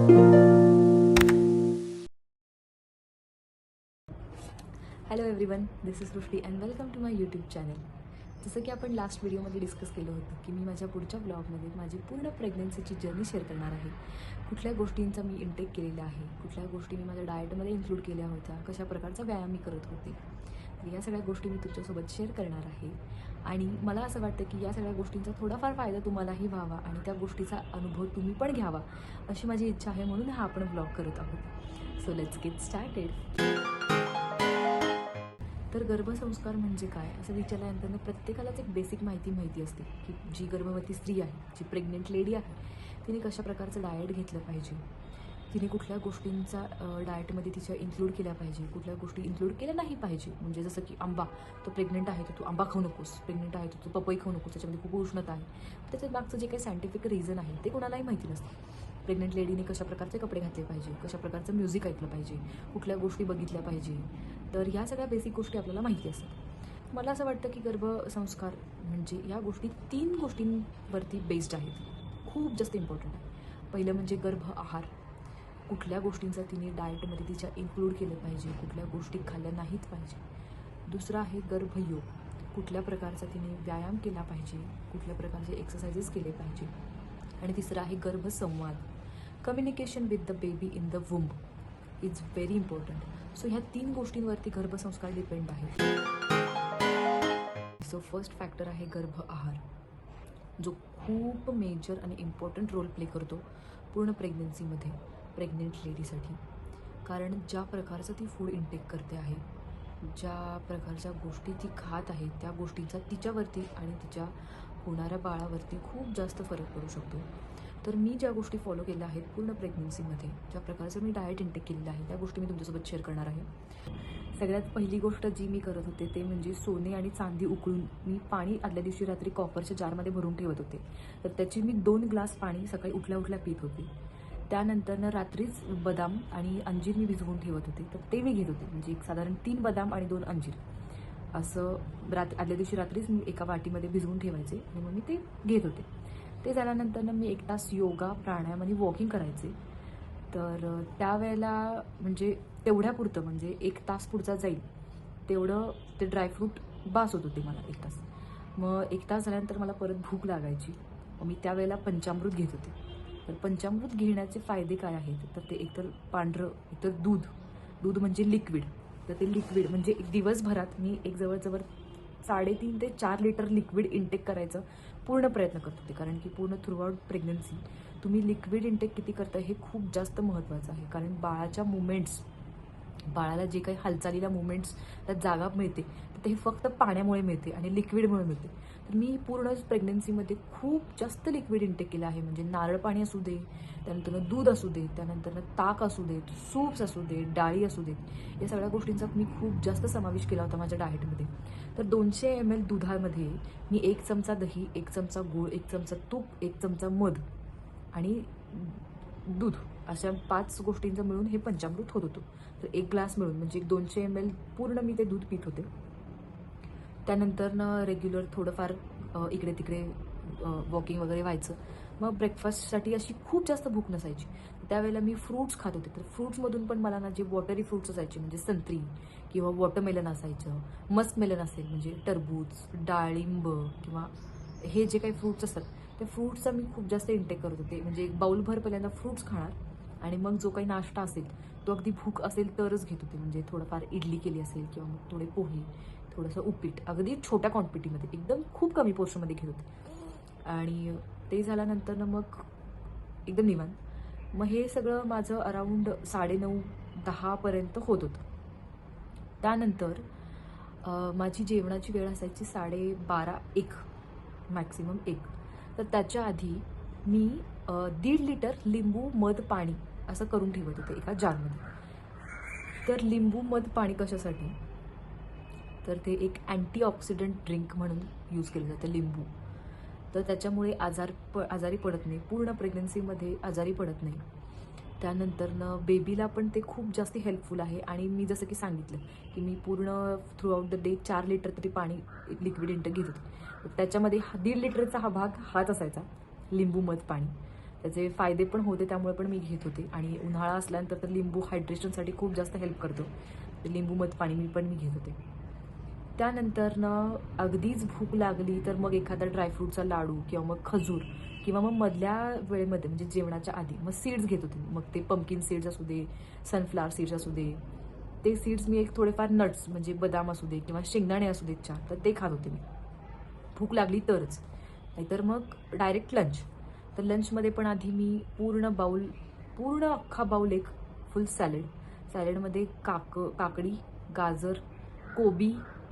Hello everyone, this is Srishti and welcome to my YouTube channel. जसं की आपण last व्हिडिओमध्ये डिस्कस केलं होतं की मी माझ्या पुढच्या ब्लॉगमध्ये माझी पूर्ण प्रेग्नन्सीची जर्नी शेअर करणार आहे. कुठल्या गोष्टींचा मी इंटेक केलेला आहे, कुठल्या गोष्टी मी माझ्या डाएटमध्ये इन्क्लूड केल्या होत्या, कशा प्रकारचा व्यायाम मी करत होते. तर या सगळ्या गोष्टी मी तुमच्यासोबत शेअर करणार आहे. आणि मला असं वाटतं की या सगळ्या गोष्टींचा थोडाफार फायदा तुम्हालाही व्हावा आणि त्या गोष्टीचा अनुभव तुम्ही पण घ्यावा, अशी माझी इच्छा आहे. म्हणून हा आपण ब्लॉग करत आहोत. So let's get started. तर गर्भसंस्कार म्हणजे काय असं विचारल्यानंतर प्रत्येकालाच एक बेसिक माहिती असते की जी गर्भवती स्त्री आहे, जी प्रेग्नेंट लेडी आहे, तिने कशा प्रकारचं डाएट घेतलं पाहिजे, तिने कुठल्या गोष्टींचा डाएटमध्ये तिच्या इन्क्लूड केल्या पाहिजे, कुठल्या गोष्टी इन्क्लूड केल्या नाही पाहिजे. म्हणजे जसं की आंबा, तो प्रेग्नेंट आहे तर तू आंबा खाऊ नकोस, प्रेग्नेंट आहे तर तू पपई खाऊ नकोस, त्याच्यामध्ये खूप उष्णता आहे. त्याच्या मागचं जे काही सायंटिफिक रिझन आहे ते कोणालाही माहिती नसतं. प्रेग्नेंट लेडीने कशा प्रकारचे कपडे घातले पाहिजे, कशा प्रकारचं म्युझिक ऐकलं पाहिजे, कुठल्या गोष्टी बघितल्या पाहिजे. तर ह्या सगळ्या बेसिक गोष्टी आपल्याला माहिती असतात. मला असं वाटतं की गर्भसंस्कार म्हणजे या गोष्टी 3 गोष्टींवरती बेस्ड आहेत, खूप जास्त इम्पॉर्टंट आहे. पहिलं म्हणजे गर्भ आहार, कुठल्या गोष्टींचा तिने डाएटमध्ये तिच्या इन्क्लूड केलं पाहिजे, कुठल्या गोष्टी खाल्ल्या नाहीत पाहिजे. दुसरं आहे गर्भयोग, कुठल्या प्रकारचा तिने व्यायाम केला पाहिजे, कुठल्या प्रकारचे एक्सरसाइजेस केले पाहिजे. आणि तिसरं आहे गर्भसंवाद, communication with the baby in the womb is very important. So ह्या 3 गोष्टींवरती गर्भसंस्कार डिपेंड आहे. सो फर्स्ट फॅक्टर आहे गर्भ आहार, जो खूप मेजर आणि इम्पॉर्टंट रोल प्ले करतो पूर्ण प्रेग्नन्सीमध्ये प्रेग्नेंट लेडीसाठी. कारण ज्या प्रकारचं ती फूड इंटेक करते आहे, ज्या प्रकारच्या गोष्टी ती खात आहे, त्या गोष्टींचा तिच्यावरती आणि तिच्या होणाऱ्या बाळावरती खूप जास्त फरक पडू शकतो. तर मी ज्या गोष्टी फॉलो केल्या आहेत पूर्ण प्रेग्नन्सीमध्ये, ज्या प्रकारचं मी डाएट इंटेक केलेलं आहे, त्या गोष्टी मी तुमच्यासोबत शेअर करणार आहे. सगळ्यात पहिली गोष्ट जी मी करत होते ते म्हणजे सोने आणि चांदी उकळून मी पाणी आदल्या दिवशी रात्री कॉपरच्या जारमध्ये भरून ठेवत होते. तर त्याची मी 2 ग्लास पाणी सकाळी उठल्या उठल्या पीत होते. त्यानंतरनं रात्रीच बदाम आणि अंजीर मी भिजवून ठेवत होते, तर ते मी घेत होते. म्हणजे एक साधारण 3 बदाम आणि 2 अंजीर असं आदल्या दिवशी रात्रीच मी एका वाटीमध्ये भिजवून ठेवायचे आणि मग मी ते घेत होते. ते झाल्यानंतरनं मी 1 तास योगा, प्राणायाम आणि वॉकिंग करायचे. तर त्यावेळेला म्हणजे तेवढ्यापुरतं, म्हणजे 1 तास पुढचा जाईल तेवढं ते ड्रायफ्रूट बास होत होते मला 1 तास. मग 1 तास झाल्यानंतर मला परत भूक लागायची. मग मी त्यावेळेला पंचामृत घेत होते. तर पंचामृत घेण्याचे फायदे काय आहेत, तर ते एकतर पांढरं, एकतर दूध म्हणजे लिक्विड. तर ते लिक्विड म्हणजे एक दिवसभरात मी एक जवळजवळ 3.5 ते 4 लिटर लिक्विड इंटेक करायचं पूर्ण प्रयत्न करत होते. कारण की पूर्ण थ्रूआउट प्रेग्नन्सी तुम्ही लिक्विड इंटेक किती करताय हे खूप जास्त महत्त्वाचं आहे. कारण बाळाच्या मुवमेंट्स, बाळाला जे काही हालचालीला मुवमेंट्स त्यात जागा मिळते, तर ते फक्त पाण्यामुळे मिळते आणि लिक्विडमुळे मिळते. तर मी पूर्ण प्रेग्नन्सीमध्ये खूप जास्त लिक्विड इंटेक केलं आहे. म्हणजे नारळ पाणी असू दे, त्यानंतरनं दूध असू दे, त्यानंतरनं ताक असू देत, सूप्स असू दे, डाळी असू देत, या सगळ्या गोष्टींचा मी खूप जास्त समावेश केला होता माझ्या डाएटमध्ये. तर 200 ml दुधामध्ये मी 1 चमचा दही, 1 चमचा गूळ, 1 चमचा तूप, 1 चमचा मध आणि दूध, अशा 5 गोष्टींचं मिळून हे पंचामृत होत होतं. तर 1 ग्लास मिळून म्हणजे 200 ml पूर्ण मी ते दूध पित होते. त्यानंतरनं रेग्युलर थोडंफार इकडे तिकडे वॉकिंग वगैरे व्हायचं. मग ब्रेकफास्टसाठी अशी खूप जास्त भूक नसायची. त्यावेळेला मी फ्रूट्स खात होते. तर फ्रूट्समधून पण मला ना जे वॉटरी फ्रूट्स असायचे, म्हणजे संत्री किंवा वॉटरमेलन असायचं, मस्कमेलन असेल म्हणजे टरबूज, डाळिंब किंवा हे जे काही फ्रूट्स असतात, त्या फ्रूट्सचा मी खूप जास्त इंटेक करत होते. म्हणजे एक बाउलभर पहिल्यांदा फ्रूट्स खाणार आणि मग जो काही नाश्ता असेल तो अगदी भूक असेल तरच घेत होते. म्हणजे थोडंफार इडली केली असेल किंवा मग थोडे पोहे, थोडंसं उपीट, अगदी छोट्या क्वांटिटीमध्ये, एकदम खूप कमी पोर्शनमध्ये घेत होते. आणि ते झाल्यानंतर मग एकदम निवांत. मग हे सगळं माझं अराऊंड 9:30-10 होत होतं. त्यानंतर माझी जेवणाची वेळ असायची 12:30-1, मॅक्सिमम 1. तर त्याच्या आधी मी 1.5 लिटर लिंबू मध पाणी असं करून ठेवत होते एका जारमध्ये. तर लिंबू मध पाणी कशासाठी, तर ते एक अँटीऑक्सिडंट ड्रिंक म्हणून यूज केलं जातं लिंबू. तर त्याच्यामुळे आजारी पडत नाही, पूर्ण प्रेग्नन्सीमध्ये आजारी पडत नाही. त्यानंतरनं बेबीला पण ते खूप जास्त हेल्पफुल आहे. आणि मी जसं की सांगितलं की मी पूर्ण थ्रूआउट द डे 4 लिटर तरी पाणी लिक्विड इंटेक घेत होते. त्याच्यामध्ये 1.5 लिटरचा हा भाग हाच असायचा, लिंबू मध पाणी. त्याचे फायदे पण होते, त्यामुळे पण मी घेत होते. आणि उन्हाळा असल्यानंतर तर लिंबू हायड्रेशनसाठी खूप जास्त हेल्प करतो. लिंबू मध पाणी मी घेत होते. त्यानंतर अगदीच भूक लागली तर मग एखादा ड्रायफ्रूटचा लाडू किंवा मग खजूर किंवा मग मधल्या वेळेमध्ये म्हणजे जेवणाच्या आधी मग सीड्स घेत होते. मग ते पंपकिन सीड्स असू दे, सनफ्लावर सीड्स असू दे, ते सीड्स मी एक थोडेफार नट्स म्हणजे बदाम असू दे किंवा शेंगदाणे असू देत 4, तर ते खात होते मी भूक लागली तरच. नाहीतर मग डायरेक्ट लंच. तर लंचमध्ये पण आधी मी पूर्ण अख्खा बाऊल एक फुल सॅलडमध्ये काकडी, गाजर, कोबी,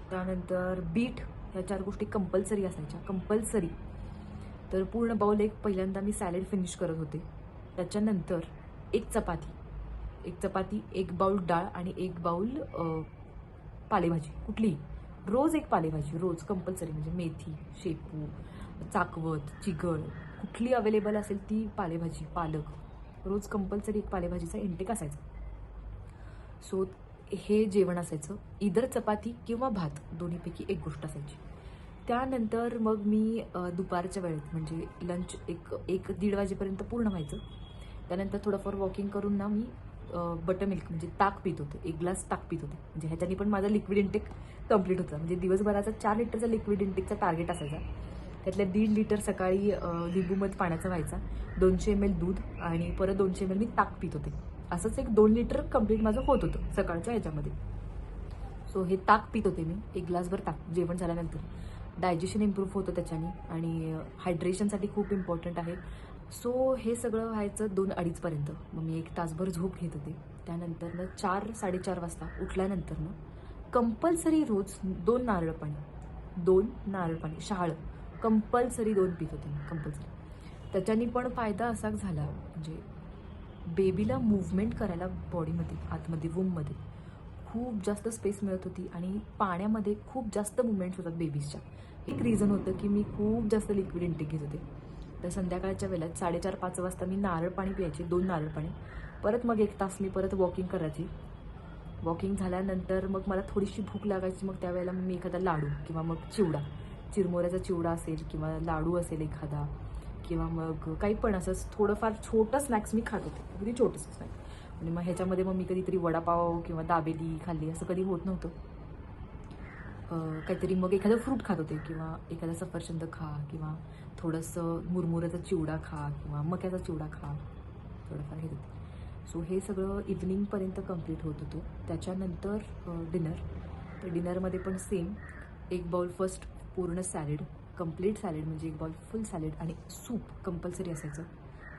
त्यानंतर बीट, ह्या 4 गोष्टी कंपल्सरी असायच्या, कंपल्सरी. तर पूर्ण बाऊल एक पहिल्यांदा मी सॅलड फिनिश करत होते. त्याच्यानंतर एक चपाती, एक बाऊल डाळ आणि एक बाऊल पालेभाजी कुठलीही. रोज एक पालेभाजी, रोज कंपल्सरी. म्हणजे मेथी, शेपू, चाकवत, चिगळ, कुठली अवेलेबल असेल ती पालेभाजी, पालक, रोज कंपल्सरी एक पालेभाजीचा इंटेक असायचा. सो हे जेवण असायचं. इधर चपाती किंवा भात दोन्हीपैकी एक गोष्ट असायची. त्यानंतर मग मी दुपारच्या वेळेत म्हणजे लंच एक दीड वाजेपर्यंत पूर्ण व्हायचं. त्यानंतर थोडंफार वॉकिंग करून मी बटरमिल्क म्हणजे ताक पित होते. 1 ग्लास ताक पित होते. म्हणजे ह्याच्यानी पण माझा लिक्विड इंटेक कंप्लीट होता. म्हणजे दिवसभराचा 4 लिटरचा लिक्विड इंटेकचा टार्गेट असायचा. त्यातल्या 1.5 लिटर सकाळी लिंबू मध पाण्याचा व्हायचा, 200 ml दूध आणि परत 200 ml मी ताक पित होते. असंच एक 2 लिटर कंप्लीट माझं होत होतं सकाळच्या ह्याच्यामध्ये. सो हे ताक पित होते मी, 1 ग्लासभर ताक जेवण झाल्यानंतर. डायजेशन इम्प्रूव्ह होतं त्याच्याने आणि हायड्रेशनसाठी खूप इम्पॉर्टंट आहे. सो हे सगळं व्हायचं 2-2:30 पर्यंत. मग मी 1 तासभर झोप घेत होते. त्यानंतर 4-4:30 वाजता उठल्यानंतर कंपल्सरी रोज 2 नारळ पाणी शहाळं कंपल्सरी 2 पित होते मी, कंपल्सरी. त्याच्यानी पण फायदा असा झाला म्हणजे बेबीला मूव्हमेंट करायला बॉडीमध्ये, आतमध्ये वूममध्ये खूप जास्त स्पेस मिळत होती आणि पाण्यामध्ये खूप जास्त मुवमेंट्स होतात बेबीजच्या. एक रिझन होतं की मी खूप जास्त लिक्विड इंटेक घेत होते. तर संध्याकाळच्या वेळेला 4:30-5 वाजता मी नारळ पाणी प्यायचे, 2 नारळ पाणी. परत मग 1 तास मी परत वॉकिंग करायची. वॉकिंग झाल्यानंतर मग मला थोडीशी भूक लागायची. मग त्यावेळेला मी एखादा लाडू किंवा मग चिरमुऱ्याचा चिवडा असेल किंवा लाडू असेल एखादा किंवा मग काही पण असंच थोडंफार छोटं स्नॅक्स मी खात होते, अगदी छोटंसं स्नॅक्स. आणि मग ह्याच्यामध्ये मग मी कधीतरी वडापाव किंवा दाबेली खाल्ली, असं कधी होत नव्हतं. काहीतरी मग एखादं फ्रूट खात होते किंवा एखादा सफरचंद खा किंवा थोडंसं मुरमुऱ्याचा चिवडा खा किंवा मक्याचा चिवडा खा, थोडंफार घेत होते. सो हे सगळं इव्हनिंगपर्यंत कंप्लीट होत होतं. त्याच्यानंतर डिनर. तर डिनरमध्ये पण सेम 1 बाउल फर्स्ट पूर्ण सॅलड, कंप्लीट सॅलड म्हणजे 1 बाउल फुल सॅलड आणि सूप कंपल्सरी असायचं.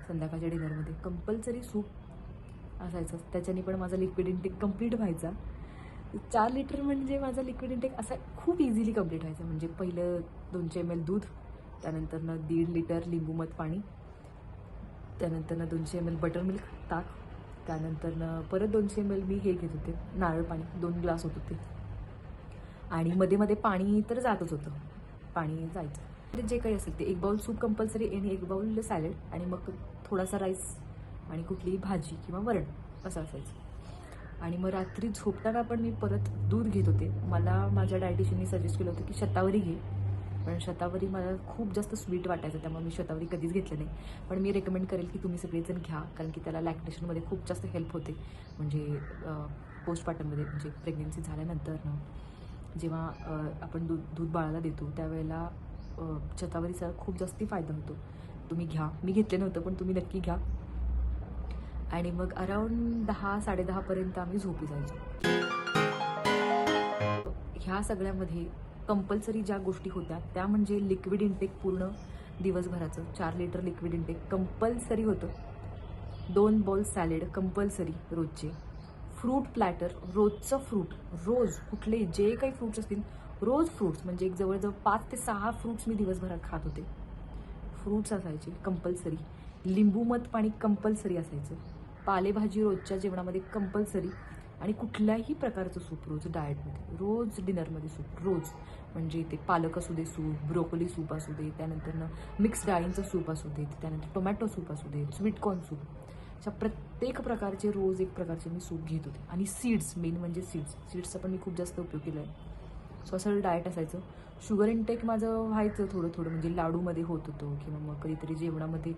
संध्याकाळच्या डिनरमध्ये कंपल्सरी सूप असायचं. त्याच्याने पण माझा लिक्विड इंटेक कंप्लीट व्हायचा. 4 लिटर म्हणजे माझा लिक्विड इंटेक असा खूप इझिली कंप्लीट व्हायचा. म्हणजे पहिलं 200 ml दूध, त्यानंतर 1.5 लिटर लिंबू मध पाणी, त्यानंतर 200 ml बटरमिल्क ताक, त्यानंतर परत 200 ml मी हे घेत होते नारळ पाणी, 2 ग्लास होत होते. आणि मध्ये पाणी तर जातच होतं, पाणी जायचं. म्हणजे जे काही असेल ते 1 बाउल सूप कंपल्सरी आणि 1 बाउल सॅलड आणि मग थोडासा राईस आणि कुठलीही भाजी किंवा वरण असं असायचं. आणि मग रात्री झोपताना पण मी परत दूध घेत होते. मला माझ्या डायटिशियननी सजेस्ट केलं होतं की शतावरी घे, पण शतावरी मला खूप जास्त स्वीट वाटायचं, त्यामुळे मी शतावरी कधीच घेतलं नाही. पण मी रेकमेंड करेल की तुम्ही सगळेजण घ्या, कारण की त्याला लॅक्टेशनमध्ये खूप जास्त हेल्प होते. म्हणजे पोस्टपार्टममध्ये म्हणजे प्रेग्नेन्सी झाल्यानंतर जेव्हा आपण दूध बाळाला देतो त्यावेळेला शतावरीचा खूप जास्ती फायदा होतो. तुम्ही घ्या, मी घेतलं नव्हतं पण तुम्ही नक्की घ्या. आणि मग अराउंड 10-10:30 पर्यंत आम्ही झोपी जायचो. ह्या सगळ्यामध्ये कंपल्सरी ज्या गोष्टी होत्या त्या म्हणजे लिक्विड इंटेक पूर्ण दिवसभराचं 4 लिटर लिक्विड इंटेक कंपल्सरी होतं. 2 बाउल सॅलड कंपल्सरी रोजचे. फ्रूट प्लॅटर, रोजचं फ्रूट, रोज कुठले जे काही फ्रूट्स असतील रोज फ्रूट्स, म्हणजे एक जवळजवळ 5 ते 6 फ्रूट्स मी दिवसभरात खात होते. फ्रूट्स असायचे कंपल्सरी. लिंबू मध पाणी कंपल्सरी असायचं. पालेभाजी रोजच्या जेवणामध्ये कंपल्सरी. आणि कुठल्याही प्रकारचं सूप रोज डाएटमध्ये, रोज डिनरमध्ये सूप, रोज. म्हणजे ते पालक असू दे सूप, ब्रोकोली सूप असू दे, त्यानंतर मिक्स डाळींचं सूप असू दे, त्यानंतर टोमॅटो सूप असू दे, स्वीटकॉर्न सूप, अशा प्रत्येक प्रकारचे रोज एक प्रकारचे मी सूप घेत होते. आणि सीड्स, मेन म्हणजे सीड्सचा पण मी खूप जास्त उपयोग केला आहे. सो असं डाएट असायचं. शुगर इंटेक माझं व्हायचं थोडं म्हणजे लाडूमध्ये होत होतं किंवा मग कधीतरी जेवणामध्ये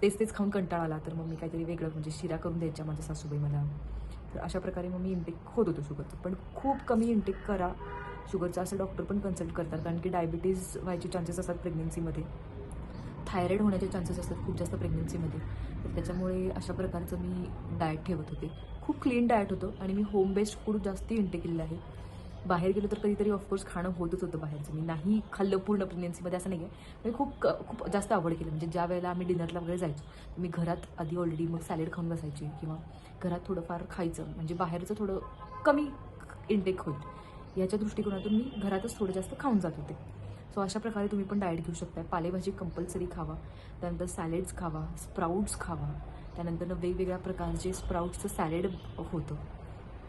तेच तेच खाऊन कंटाळा आला तर मग मी काहीतरी वेगळं म्हणजे शिरा करून द्यायच्या माझ्या सासूबाई मला. तर अशा प्रकारे मग मी इंटेक होत होतो शुगरचं. पण खूप कमी इंटेक करा शुगरचं असं डॉक्टर पण कन्सल्ट करतात, कारण की डायबिटीज व्हायचे चान्सेस असतात प्रेग्नन्सीमध्ये, थायरॉईड होण्याचे चान्सेस असतात खूप जास्त प्रेग्नन्सीमध्ये. तर त्याच्यामुळे अशा प्रकारचं मी डाएट ठेवत होते. खूप क्लीन डाएट होतं आणि मी होम बेस्ड फूड जास्ती इंटेक केलेलं आहे. बाहेर गेलो तर कधीतरी ऑफकोर्स खाणं होतच होतं बाहेरचं. मी नाही खाल्लं पूर्ण प्रेग्नन्सीमध्ये असं नाही आहे. मी खूप जास्त अवॉइड केलं. म्हणजे ज्या वेळेला आम्ही डिनरला वगैरे जायचो, तर मी घरात आधी ऑलरेडी मग सॅलेड खाऊन बसायची किंवा घरात थोडंफार खायचं, म्हणजे बाहेरचं थोडं कमी इंटेक होईल याच्या दृष्टिकोनातून मी घरातच थोडं जास्त खाऊन जात होते. सो अशा प्रकारे तुम्ही पण डाएट घेऊ शकता. पालेभाजी कंपल्सरी खावा, त्यानंतर सॅलेड्स खावा, स्प्राउट्स खावा, त्यानंतर वेगवेगळ्या प्रकारचे स्प्राउट्सचं सॅलेड होतं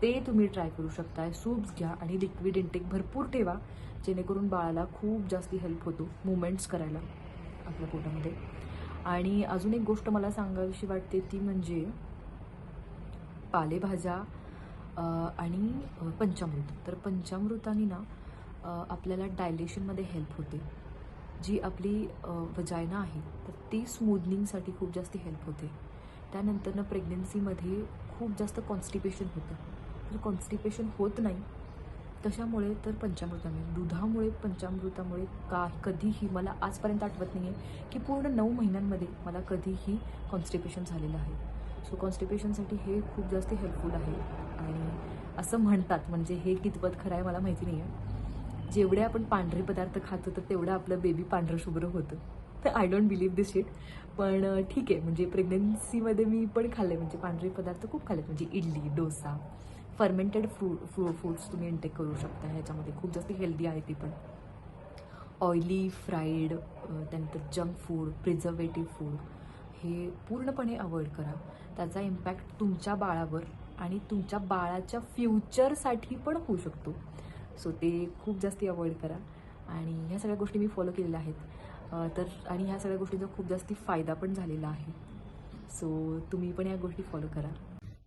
ते तुम्ही ट्राय करू शकता. सूप्स घ्या आणि लिक्विड इंटेक भरपूर ठेवा, जेणेकरून बाळाला खूप जास्ती हेल्प होतो मुवमेंट्स करायला आपल्या पोटामध्ये. आणि अजून एक गोष्ट मला सांगावीशी वाटते ती म्हणजे पालेभाज्या आणि पंचामृत. तर पंचामृताने ना आपल्याला डायलेशनमध्ये हेल्प होते. जी आपली वजायना आहे तर ती स्मूदनिंगसाठी खूप जास्त हेल्प होते. त्यानंतरनं प्रेग्नन्सीमध्ये खूप जास्त कॉन्स्टिपेशन होतं. तर कॉन्स्टिपेशन होत नाही कशामुळे, तर पंचामृतामुळे, दुधामुळे, पंचामृतामुळे. कधीही मला आजपर्यंत आठवत नाही आहे की पूर्ण 9 महिन्यांमध्ये मला कधीही कॉन्स्टिपेशन झालेलं आहे. सो कॉन्स्टिपेशनसाठी हे खूप जास्त हेल्पफुल आहे. आणि असं म्हणतात, म्हणजे हे कितपत खरं आहे मला माहिती नाही आहे, जेवढे आपण पांढरे पदार्थ खातो तर तेवढं आपलं बेबी पांढरं शुभ्र होतं. तर I don't believe this shit. पण ठीक आहे, म्हणजे प्रेग्नन्सीमध्ये मी पण खाल्ले, म्हणजे पांढरे पदार्थ खूप खाल्लेत, म्हणजे इडली, डोसा, फर्मेंटेड फूड्स तुम्ही इंटेक करू शकता. ह्याच्यामध्ये खूप जास्त हेल्दी आहे ती पण. ऑइली, फ्राईड, त्यानंतर जंक फूड, प्रिझर्वेटिव्ह फूड हे पूर्णपणे अवॉइड करा. त्याचा इम्पॅक्ट तुमच्या बाळावर आणि तुमच्या बाळाच्या फ्युचरसाठी पण होऊ शकतो. सो ते खूप जास्ती अवॉइड करा. आणि ह्या सगळ्या गोष्टी मी फॉलो केलेल्या आहेत. तर आणि ह्या सगळ्या गोष्टींचा खूप जास्ती फायदा पण झालेला आहे. सो तुम्ही पण या गोष्टी फॉलो करा.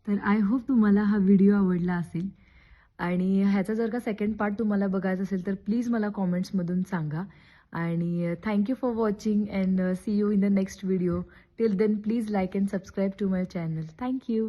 तर आय होप तुम्हाला हा व्हिडिओ आवडला असेल. आणि ह्याचा जर का सेकंड पार्ट तुम्हाला बघायचा असेल तर प्लीज मला कॉमेंट्समधून सांगा. आणि thank you for watching and see you in the next video. Till then please like and subscribe to my channel. Thank you.